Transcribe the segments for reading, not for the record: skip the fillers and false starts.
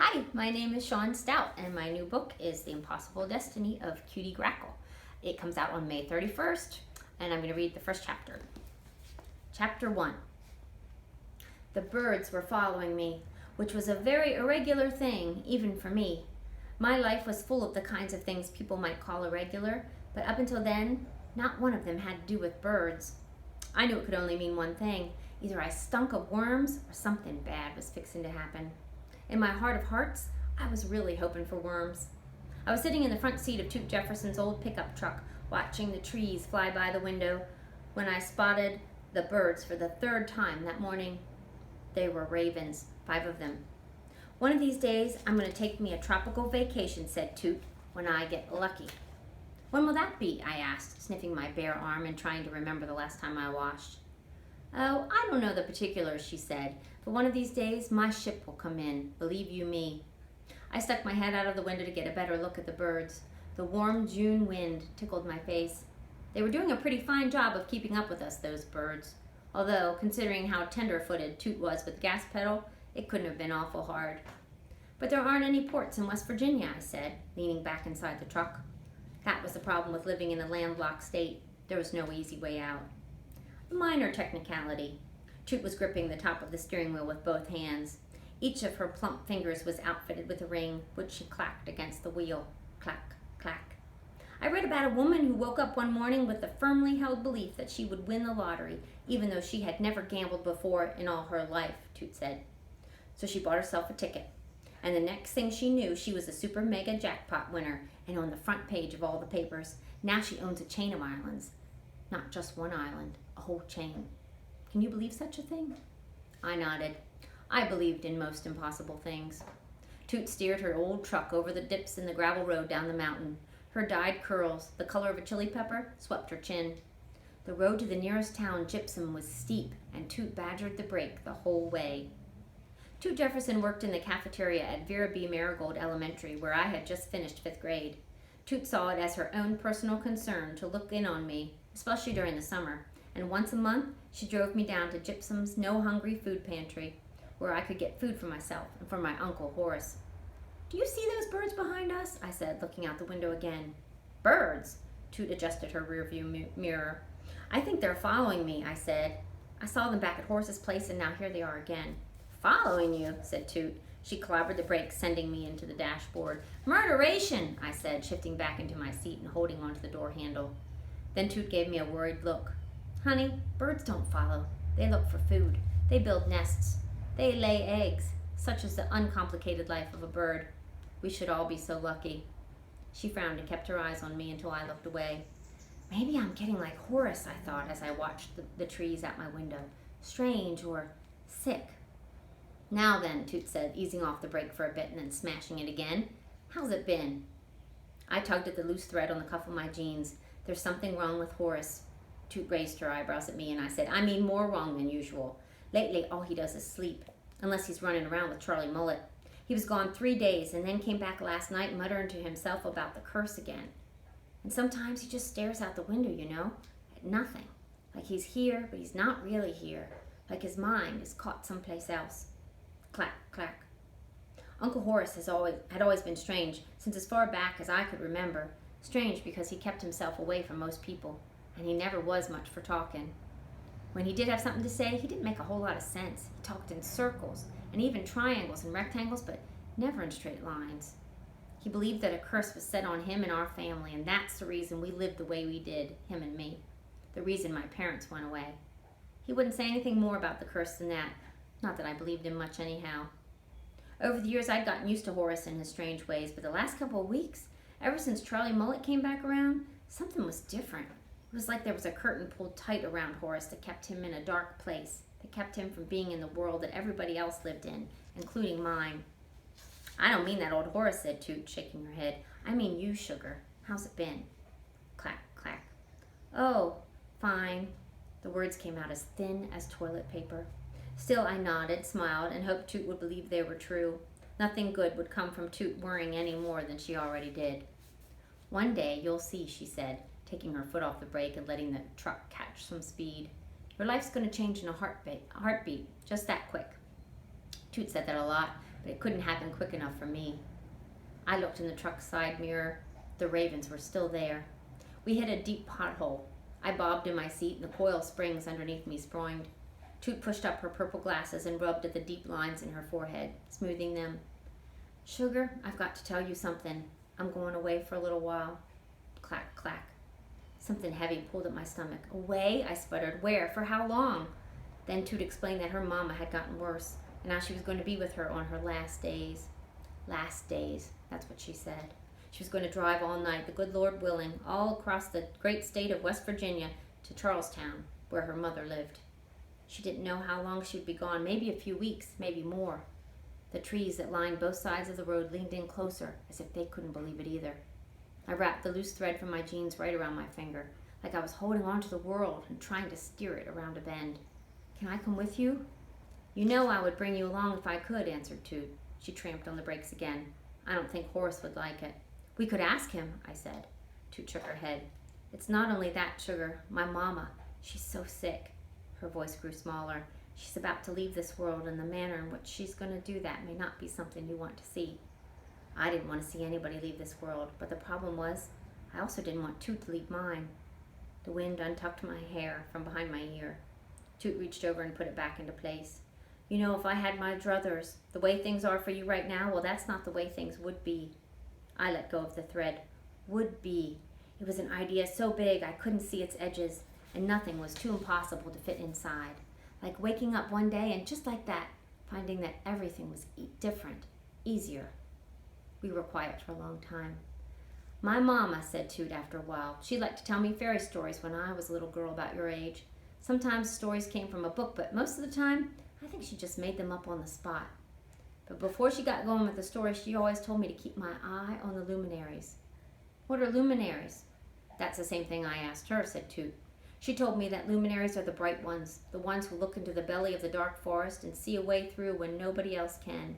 Hi, my name is Shawn Stout, and my new book is The Impossible Destiny of Cutie Grackle. It comes out on May 31st, and I'm going to read the first chapter. Chapter 1. The birds were following me, which was a very irregular thing, even for me. My life was full of the kinds of things people might call irregular, but up until then, not one of them had to do with birds. I knew it could only mean one thing. Either I stunk of worms, or something bad was fixing to happen. In my heart of hearts, I was really hoping for worms. I was sitting in the front seat of Toot Jefferson's old pickup truck, watching the trees fly by the window, when I spotted the birds for the third time that morning. They were ravens, 5 of them. One of these days, I'm going to take me a tropical vacation, said Toot, when I get lucky. When will that be? I asked, sniffing my bare arm and trying to remember the last time I washed. Oh, I don't know the particulars, she said, but one of these days my ship will come in, believe you me. I stuck my head out of the window to get a better look at the birds. The warm June wind tickled my face. They were doing a pretty fine job of keeping up with us, those birds. Although, considering how tender-footed Toot was with the gas pedal, it couldn't have been awful hard. But there aren't any ports in West Virginia, I said, leaning back inside the truck. That was the problem with living in a landlocked state. There was no easy way out. A minor technicality. Toot was gripping the top of the steering wheel with both hands. Each of her plump fingers was outfitted with a ring, which she clacked against the wheel. Clack, clack. I read about a woman who woke up one morning with the firmly held belief that she would win the lottery, even though she had never gambled before in all her life, Toot said. So she bought herself a ticket. And the next thing she knew, she was a super mega jackpot winner and on the front page of all the papers. Now she owns a chain of islands. Not just one island, a whole chain. Can you believe such a thing? I nodded. I believed in most impossible things. Toot steered her old truck over the dips in the gravel road down the mountain. Her dyed curls, the color of a chili pepper, swept her chin. The road to the nearest town, Gypsum, was steep, and Toot badgered the brake the whole way. Toot Jefferson worked in the cafeteria at Vera B. Marigold Elementary, where I had just finished 5th grade. Toot saw it as her own personal concern to look in on me, especially during the summer, and once a month she drove me down to Gypsum's No Hungry Food Pantry, where I could get food for myself and for my Uncle Horace. Do you see those birds behind us? I said, looking out the window again. Birds? Toot adjusted her rearview mirror. I think they're following me, I said. I saw them back at Horace's place, and now here they are again. Following you, said Toot. She clobbered the brakes, sending me into the dashboard. Murderation, I said, shifting back into my seat and holding onto the door handle. Then Toot gave me a worried look. Honey, birds don't follow. They look for food. They build nests. They lay eggs. Such is the uncomplicated life of a bird. We should all be so lucky. She frowned and kept her eyes on me until I looked away. Maybe I'm getting like Horace, I thought, as I watched the trees out my window. Strange or sick. Now then, Toot said, easing off the brake for a bit and then smashing it again. How's it been? I tugged at the loose thread on the cuff of my jeans. There's something wrong with Horace. Toot raised her eyebrows at me, and I said, I mean more wrong than usual. Lately, all he does is sleep, unless he's running around with Charlie Mullet. He was gone 3 days, and then came back last night muttering to himself about the curse again. And sometimes he just stares out the window, at nothing. Like he's here, but he's not really here. Like his mind is caught someplace else. Clack, clack. Uncle Horace had always been strange, since as far back as I could remember. Strange because he kept himself away from most people, and he never was much for talking. When he did have something to say, he didn't make a whole lot of sense. He talked in circles, and even triangles and rectangles, but never in straight lines. He believed that a curse was set on him and our family, and that's the reason we lived the way we did, him and me. The reason my parents went away. He wouldn't say anything more about the curse than that. Not that I believed him much anyhow. Over the years, I'd gotten used to Horace and his strange ways, but the last couple of weeks, ever since Charlie Mullet came back around, something was different. It was like there was a curtain pulled tight around Horace that kept him in a dark place, that kept him from being in the world that everybody else lived in, including mine. I don't mean that, old Horace, said Toot, shaking her head. I mean you, sugar. How's it been? Clack, clack. Oh, fine. The words came out as thin as toilet paper. Still, I nodded, smiled, and hoped Toot would believe they were true. Nothing good would come from Toot worrying any more than she already did. One day, you'll see, she said, taking her foot off the brake and letting the truck catch some speed. Your life's going to change in a heartbeat, just that quick. Toot said that a lot, but it couldn't happen quick enough for me. I looked in the truck's side mirror. The ravens were still there. We hit a deep pothole. I bobbed in my seat and the coil springs underneath me sproined. Toot pushed up her purple glasses and rubbed at the deep lines in her forehead, smoothing them. Sugar, I've got to tell you something. I'm going away for a little while. Clack, clack. Something heavy pulled at my stomach. Away? I sputtered. Where? For how long? Then Toot explained that her mama had gotten worse, and now she was going to be with her on her last days. Last days, that's what she said. She was going to drive all night, the good Lord willing, all across the great state of West Virginia to Charlestown, where her mother lived. She didn't know how long she would be gone, maybe a few weeks, maybe more. The trees that lined both sides of the road leaned in closer, as if they couldn't believe it either. I wrapped the loose thread from my jeans right around my finger, like I was holding on to the world and trying to steer it around a bend. Can I come with you? You know I would bring you along if I could, answered Toot. She tramped on the brakes again. I don't think Horace would like it. We could ask him, I said. Toot shook her head. It's not only that, Sugar. My mama, she's so sick. Her voice grew smaller. She's about to leave this world, and the manner in which she's going to do that may not be something you want to see. I didn't want to see anybody leave this world, but the problem was, I also didn't want Toot to leave mine. The wind untucked my hair from behind my ear. Toot reached over and put it back into place. You know, if I had my druthers, the way things are for you right now, well, that's not the way things would be. I let go of the thread. Would be. It was an idea so big I couldn't see its edges, and nothing was too impossible to fit inside. Like waking up one day and just like that, finding that everything was different, easier. We were quiet for a long time. My mama, said Toot after a while, she liked to tell me fairy stories when I was a little girl about your age. Sometimes stories came from a book, but most of the time, I think she just made them up on the spot. But before she got going with the story, she always told me to keep my eye on the luminaries. What are luminaries? That's the same thing I asked her, said Toot. She told me that luminaries are the bright ones, the ones who look into the belly of the dark forest and see a way through when nobody else can.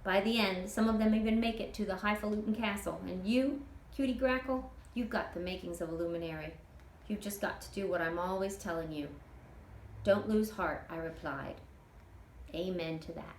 By the end, some of them even make it to the highfalutin castle, and you, Cutie Grackle, you've got the makings of a luminary. You've just got to do what I'm always telling you. Don't lose heart, I replied. Amen to that.